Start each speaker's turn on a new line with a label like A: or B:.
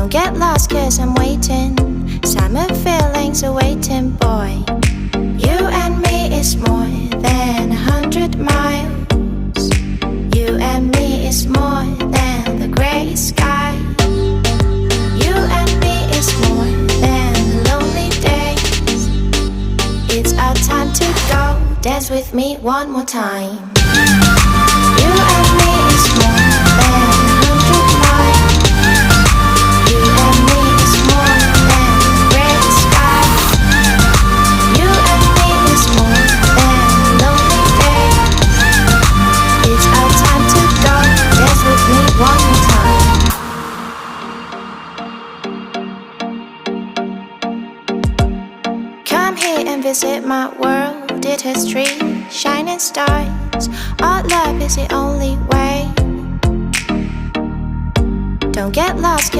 A: Don't get lost cause I'm waiting. Summer feelings are waiting, boy. You and me is more than 100 miles. You and me is more than the gray sky. You and me is more than lonely days. It's our time to go. Dance with me one more time. You and me is more than 100 miles. You and me is more than gray sky. You and me is more than lonely days. It's our time to go. Dance with me one more time. Come here and visit my world. It has trees, shining stars. Our love is the only way. Don't get lost.